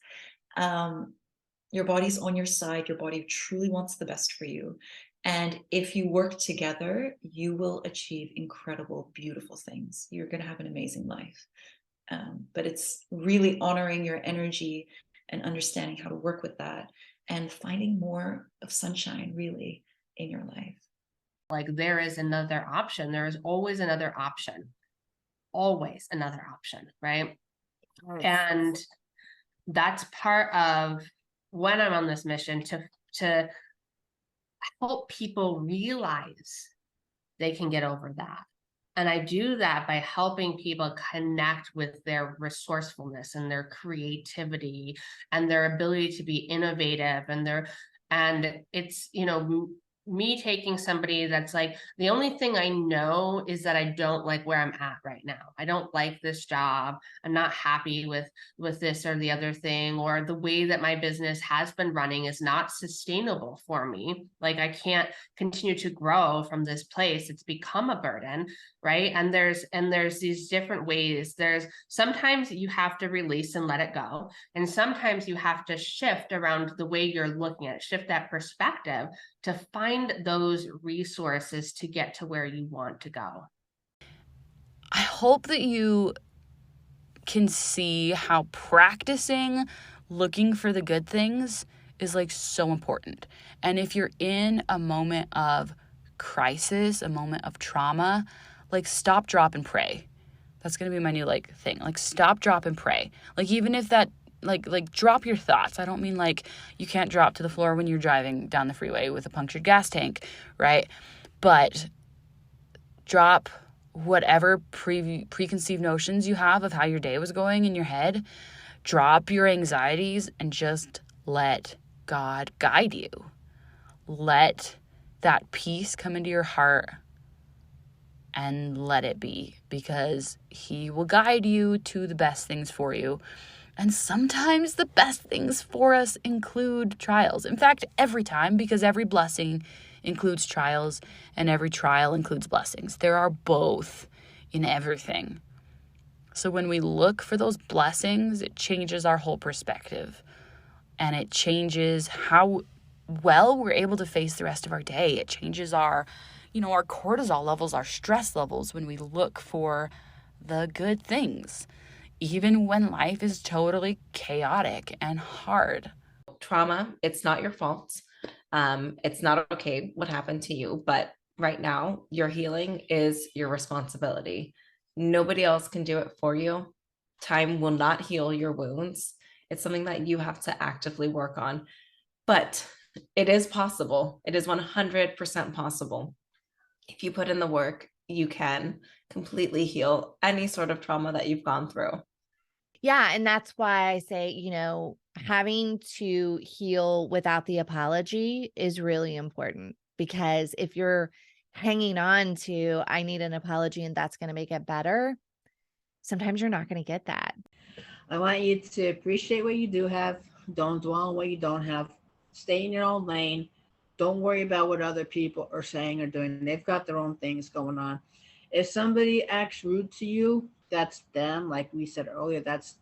Your body's on your side. Your body truly wants the best for you. And if you work together, you will achieve incredible, beautiful things. You're going to have an amazing life. But it's really honoring your energy and understanding how to work with that and finding more of sunshine really in your life. Like there is another option. There is always another option. Always another option, right? Yes. And that's part of when I'm on this mission to help people realize they can get over that. And I do that by helping people connect with their resourcefulness and their creativity and their ability to be innovative and it's, me taking somebody that's like, the only thing I know is that I don't like where I'm at right now. I don't like this job. I'm not happy with this or the other thing, or the way that my business has been running is not sustainable for me. Like I can't continue to grow from this place. It's become a burden, right? And there's these different ways. There's sometimes you have to release and let it go. And sometimes you have to shift around the way you're looking at it, shift that perspective to find those resources to get to where you want to go. I hope that you can see how practicing looking for the good things is like so important. And if you're in a moment of crisis, a moment of trauma, like stop, drop, and pray. That's going to be my new like thing. Like stop, drop, and pray. Like even if that like drop your thoughts. I don't mean like you can't drop to the floor when you're driving down the freeway with a punctured gas tank, right? But drop whatever preconceived notions you have of how your day was going in your head. Drop your anxieties and just let God guide you. Let that peace come into your heart and let it be, because he will guide you to the best things for you. And sometimes the best things for us include trials. In fact, every time, because every blessing includes trials and every trial includes blessings. There are both in everything. So when we look for those blessings, it changes our whole perspective, and it changes how well we're able to face the rest of our day. It changes our cortisol levels, our stress levels when we look for the good things, even when life is totally chaotic and hard. Trauma, it's not your fault. It's not okay what happened to you, but right now your healing is your responsibility. Nobody else can do it for you. Time will not heal your wounds. It's something that you have to actively work on, but it is possible. It is 100% possible. If you put in the work, you can completely heal any sort of trauma that you've gone through. Yeah. And that's why I say, having to heal without the apology is really important, because if you're hanging on to, I need an apology and that's going to make it better, sometimes you're not going to get that. I want you to appreciate what you do have. Don't dwell on what you don't have. Stay in your own lane. Don't worry about what other people are saying or doing. They've got their own things going on. If somebody acts rude to you, that's them. Like we said earlier, that's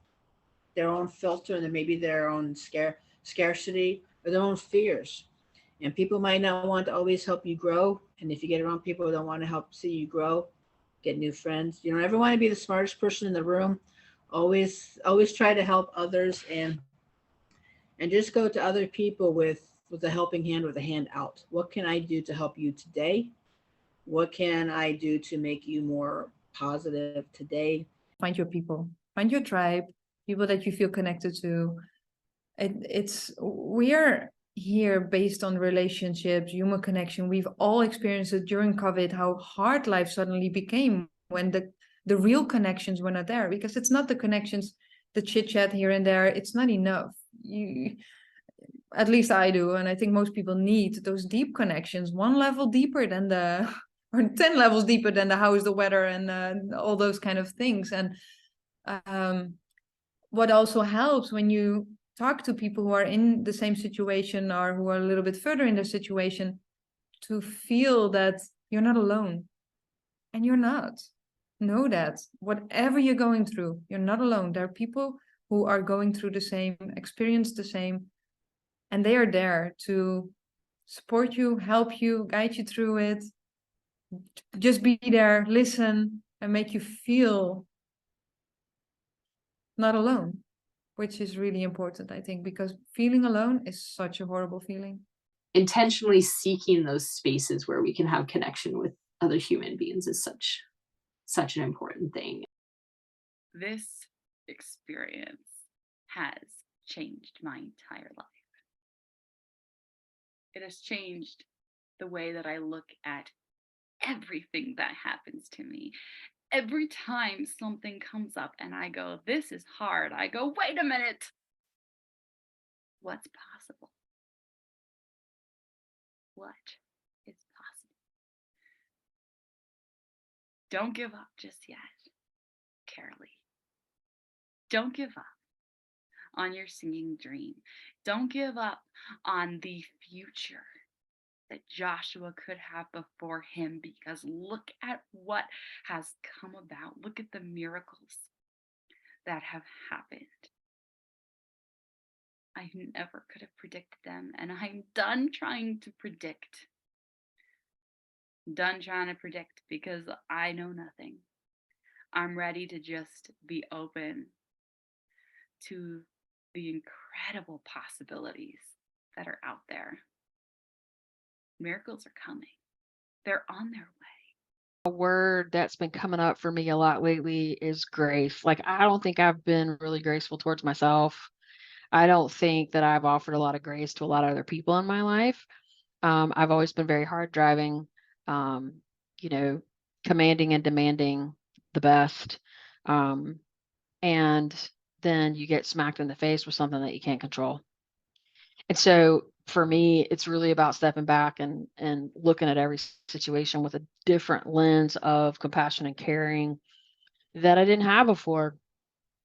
their own filter, and then maybe their own scarcity or their own fears. And people might not want to always help you grow. And if you get around people who don't want to help see you grow, get new friends. You don't ever want to be the smartest person in the room. Always try to help others, and just go to other people with a helping hand, with a hand out. What can I do to help you today? What can I do to make you more positive today? Find your people, find your tribe, people that you feel connected to. We are here based on relationships, human connection. We've all experienced it during COVID, how hard life suddenly became when the real connections were not there, because it's not the connections, the chit chat here and there. It's not enough. At least I do. And I think most people need those deep connections, one level deeper than or 10 levels deeper than the how is the weather and all those kind of things. And what also helps when you talk to people who are in the same situation or who are a little bit further in the situation, to feel that you're not alone. And you're not. Know that whatever you're going through, you're not alone. There are people who are going through the same, experience the same, and they are there to support you, help you, guide you through it. Just be there, listen, and make you feel not alone, which is really important, I think, because feeling alone is such a horrible feeling. Intentionally seeking those spaces where we can have connection with other human beings is such an important thing. This experience has changed my entire life. It has changed the way that I look at everything that happens to me. Every time something comes up and I go, this is hard, I go, wait a minute. What's possible? What is possible? Don't give up just yet, Carolee. Don't give up on your singing dream. Don't give up on the future that Joshua could have before him, because look at what has come about. Look at the miracles that have happened. I never could have predicted them, and I'm done trying to predict. Done trying to predict, because I know nothing. I'm ready to just be open to the incredible possibilities that are out there. Miracles are coming. They're on their way. A word that's been coming up for me a lot lately is grace. Like, I don't think I've been really graceful towards myself. I don't think that I've offered a lot of grace to a lot of other people in my life. I've always been very hard driving, you know, commanding and demanding the best. And then you get smacked in the face with something that you can't control. And so for me, it's really about stepping back and looking at every situation with a different lens of compassion and caring that I didn't have before,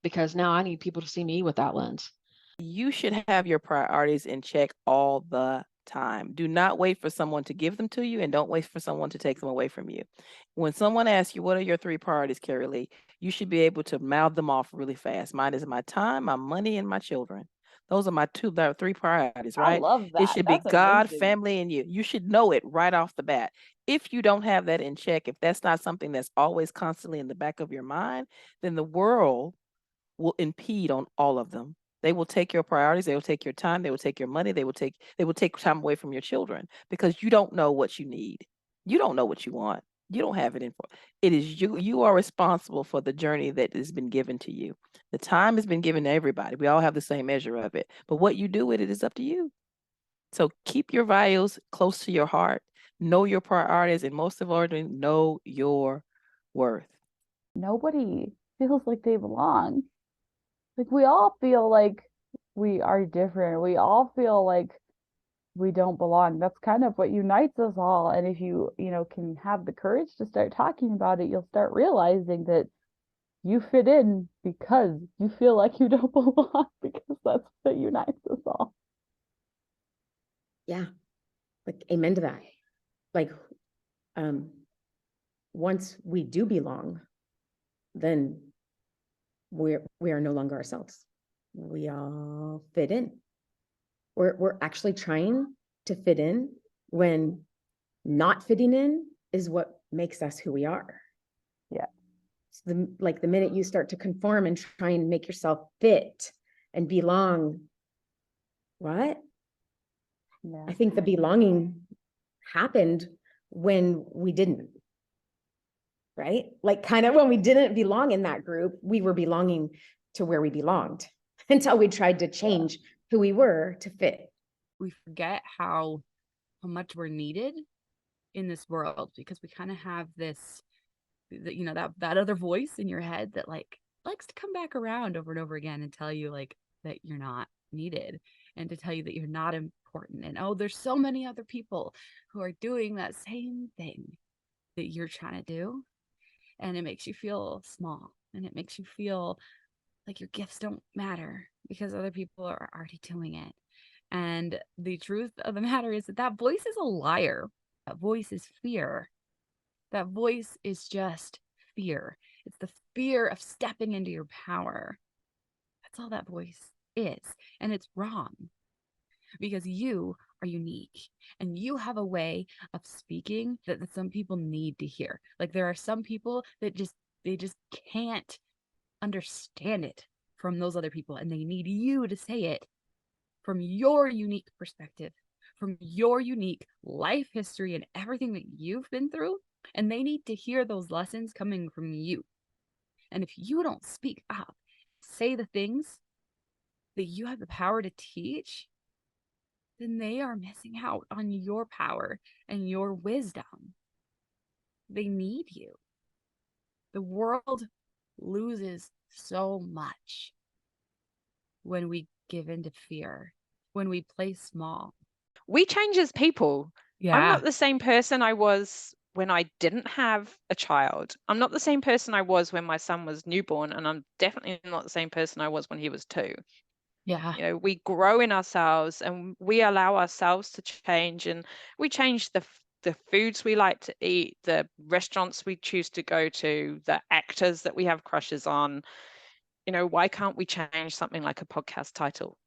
because now I need people to see me with that lens. You should have your priorities in check all the time. Do not wait for someone to give them to you, and don't wait for someone to take them away from you. When someone asks you, what are your 3 priorities, Carrie Lee, you should be able to mouth them off really fast. Mine is my time, my money, and my children. Those are my 3 priorities, I right? love It that. should be That's God, amazing. family, and you. You should know it right off the bat. If you don't have that in check, if that's not something that's always constantly in the back of your mind, then the world will impede on all of them. They will take your priorities, they will take your time, they will take your money, they will take time away from your children, because you don't know what you need. You don't know what you want. You don't have it in for it. Is you are responsible for the journey that has been given to you. The time has been given to everybody. We all have the same measure of it. But what you do with it is up to you. So keep your values close to your heart. Know your priorities, and most of all, know your worth. Nobody feels like they belong. Like, we all feel like we are different. We all feel like we don't belong. That's kind of what unites us all. And if you can have the courage to start talking about it, you'll start realizing that you fit in because you feel like you don't belong, because that's what unites us all. Yeah. Like, amen to that. Like, once we do belong, then we are no longer ourselves. We all fit in. We're actually trying to fit in, when not fitting in is what makes us who we are. Yeah. So the minute you start to conform and try and make yourself fit and belong, what? Yeah. I think the belonging happened when we didn't. Right? Like, kind of when we didn't belong in that group, we were belonging to where we belonged until we tried to change who we were to fit. We forget how much we're needed in this world, because we kind of have this, that other voice in your head that likes to come back around over and over again and tell you that you're not needed, and to tell you that you're not important. And, oh, there's so many other people who are doing that same thing that you're trying to do. And it makes you feel small, and it makes you feel like your gifts don't matter because other people are already doing it. And the truth of the matter is that voice is a liar. That voice is fear. That voice is just fear. It's the fear of stepping into your power. That's all that voice is. And it's wrong, because you are unique, and you have a way of speaking that some people need to hear. Like, there are some people that they just can't understand it from those other people, and they need you to say it from your unique perspective, from your unique life history and everything that you've been through. And they need to hear those lessons coming from you. And if you don't speak up, say the things that you have the power to teach, then they are missing out on your power and your wisdom. They need you. The world loses so much when we give in to fear, when we play small. We change as people. I'm Yeah. not the same person I was when I didn't have a child. I'm not the same person I was when my son was newborn, and I'm definitely not the same person I was when he was 2. Yeah. We grow in ourselves, and we allow ourselves to change, and we change the foods we like to eat, the restaurants we choose to go to, the actors that we have crushes on. Why can't we change something like a podcast title?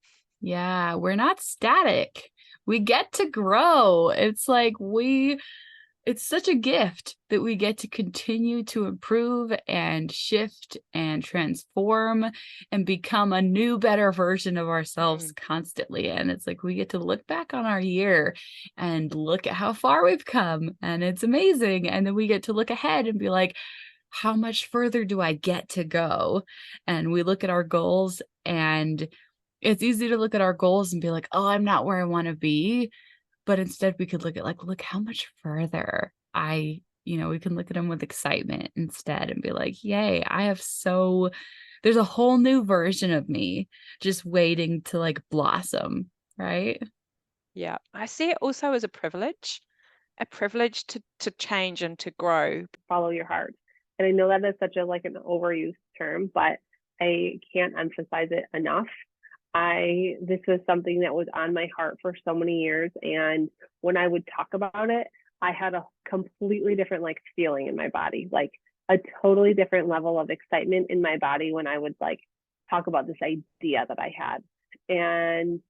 Yeah, we're not static. We get to grow. It's like we it's such a gift that we get to continue to improve and shift and transform and become a new, better version of ourselves constantly. And it's like we get to look back on our year and look at how far we've come, and it's amazing. And then we get to look ahead and be like, how much further do I get to go? And we look at our goals, and it's easy to look at our goals and be like, oh, I'm not where I want to be. But instead we could look at like, look how much further we can look at them with excitement instead and be like, yay, there's a whole new version of me just waiting to like blossom, right? Yeah, I see it also as a privilege to change and to grow. Follow your heart. And I know that is such a like an overused term, but I can't emphasize it enough. This was something that was on my heart for so many years. And when I would talk about it, I had a completely different like feeling in my body, like a totally different level of excitement in my body when I would like talk about this idea that I had. And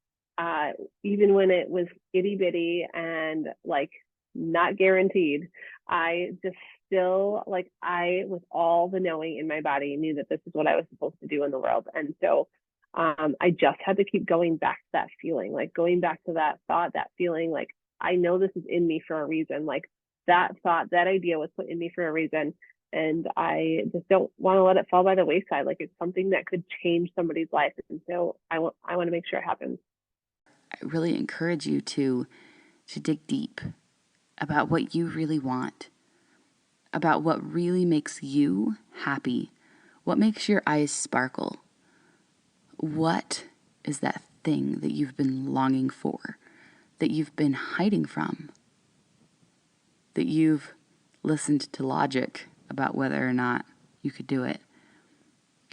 even when it was itty bitty and like not guaranteed, I just still with all the knowing in my body knew that this is what I was supposed to do in the world. And so I just had to keep going back to that feeling, like going back to that thought, that feeling, like I know this is in me for a reason. Like that thought, that idea was put in me for a reason. And I just don't want to let it fall by the wayside. Like it's something that could change somebody's life. And so I want to make sure it happens. I really encourage you to dig deep about what you really want, about what really makes you happy, what makes your eyes sparkle. What is that thing that you've been longing for, that you've been hiding from, that you've listened to logic about whether or not you could do it?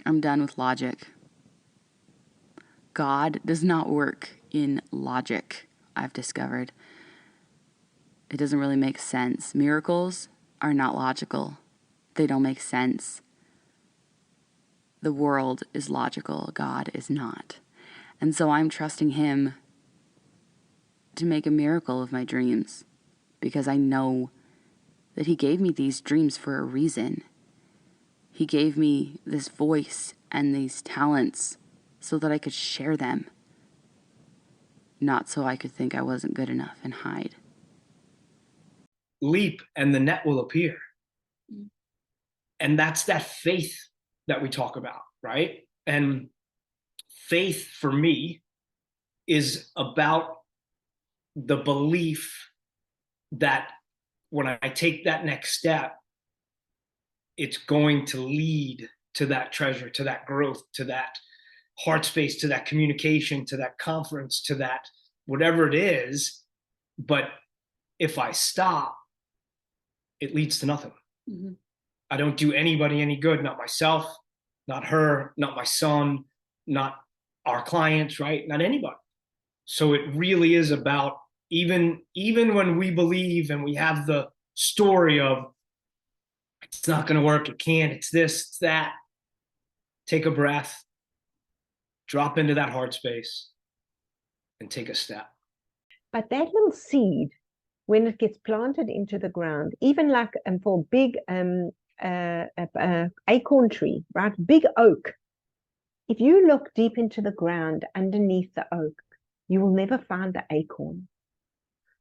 I'm done with logic. God does not work in logic, I've discovered. It doesn't really make sense. Miracles are not logical. They don't make sense. The world is logical. God is not. And so I'm trusting him to make a miracle of my dreams, because I know that he gave me these dreams for a reason. He gave me this voice and these talents so that I could share them, not so I could think I wasn't good enough and hide. Leap and the net will appear. And that's that faith that we talk about, right? And faith for me is about the belief that when I take that next step, it's going to lead to that treasure, to that growth, to that heart space, to that communication, to that conference, to that whatever it is. But if I stop, it leads to nothing. Mm-hmm. I don't do anybody any good, not myself, not her, not my son, not our clients, right? Not anybody. So it really is about, even when we believe and we have the story of it's not going to work, it can't, it's this, it's that, take a breath, drop into that heart space, and take a step. But that little seed, when it gets planted into the ground, even like for big acorn tree, right? Big oak. If you look deep into the ground underneath the oak, you will never find the acorn,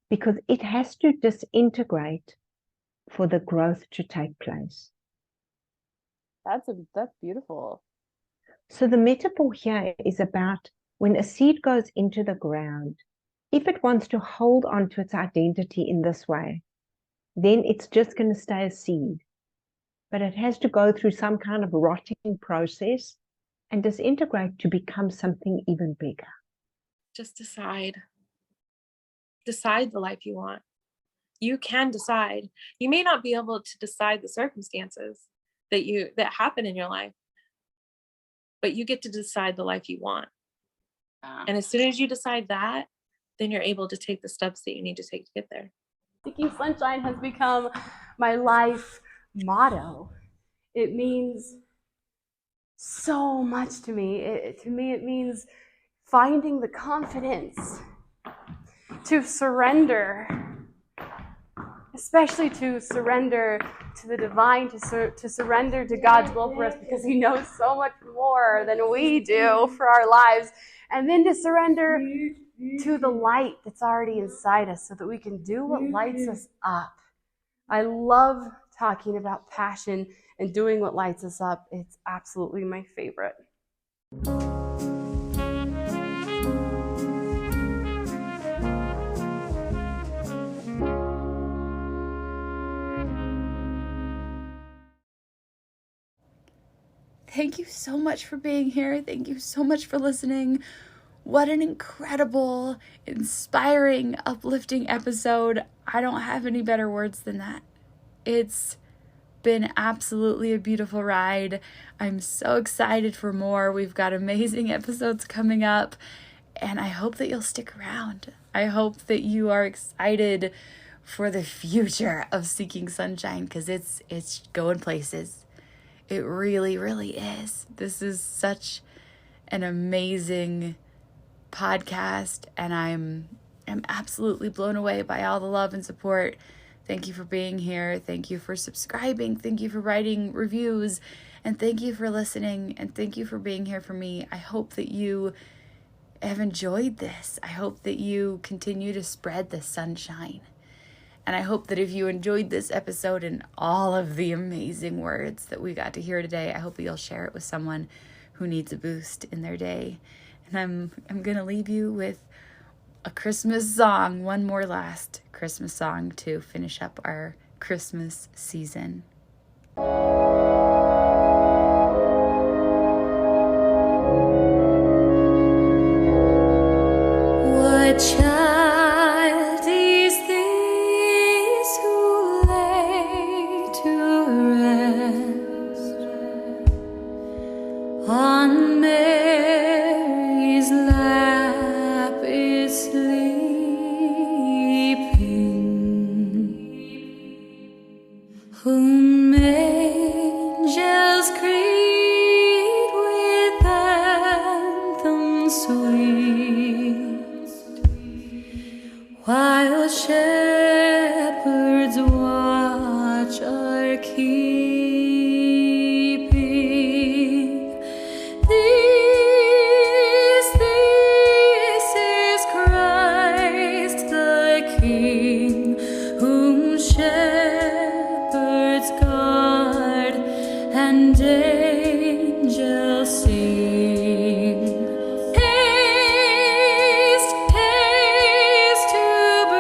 because it has to disintegrate for the growth to take place. That's beautiful. So the metaphor here is about when a seed goes into the ground, if it wants to hold on to its identity in this way, then it's just going to stay a seed. But it has to go through some kind of rotting process and disintegrate to become something even bigger. Just decide. Decide the life you want. You can decide. You may not be able to decide the circumstances that happen in your life, but you get to decide the life you want. And as soon as you decide that, then you're able to take the steps that you need to take to get there. Seeking Sunshine has become my life motto. It means so much to me. It means finding the confidence to surrender, especially to surrender to the divine, to surrender to God's will for us, because he knows so much more than we do for our lives. And then to surrender to the light that's already inside us so that we can do what lights us up. I love talking about passion and doing what lights us up. It's absolutely my favorite. Thank you so much for being here. Thank you so much for listening. What an incredible, inspiring, uplifting episode. I don't have any better words than that. It's been absolutely a beautiful ride. I'm so excited for more. We've got amazing episodes coming up, and I hope that you'll stick around. I hope that you are excited for the future of Seeking Sunshine, because it's going places. It really, really is. This is such an amazing podcast, and I'm absolutely blown away by all the love and support. Thank you for being here. Thank you for subscribing. Thank you for writing reviews, and thank you for listening, and thank you for being here for me. I hope that you have enjoyed this. I hope that you continue to spread the sunshine. And I hope that if you enjoyed this episode and all of the amazing words that we got to hear today, I hope that you'll share it with someone who needs a boost in their day. And I'm going to leave you with a Christmas song, one more last Christmas song to finish up our Christmas season. What child is this who lay to rest on Mary's lap is sleeping, whom angels greet with anthems sweet, while shepherds watch are keeping. This is Christ the King, whom shepherds guard and angels sing. Haste, haste to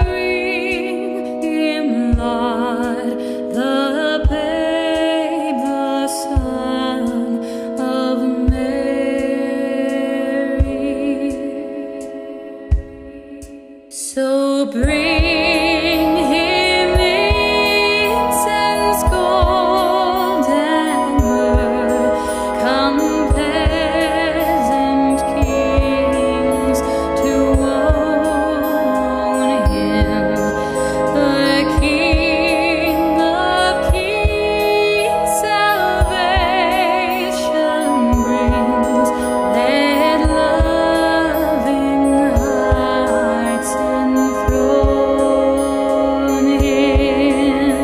bring him, Lord, the babe, the Son of Mary. So bring him incense, gold, and myrrh. Come, peasant kings, to own him, the King of kings. Salvation brings. Let loving hearts enthrone him.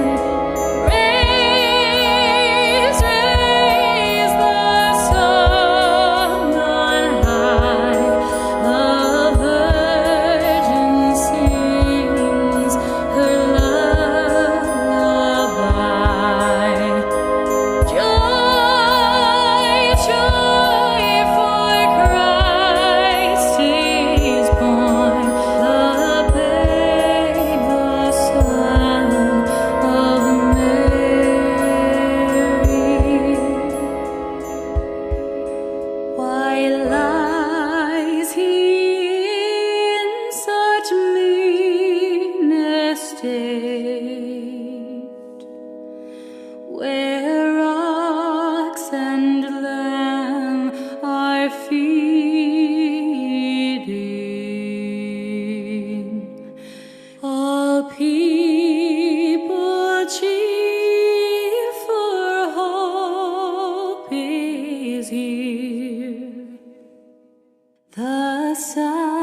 Raise, raise the song on high. The Virgin sings her lullaby. Joy, joy, for Christ is born, the babe, the Son of Mary. Why lies he in such mean estate, where ox and lamb are feeding? All people cheer, for hope is here. The sun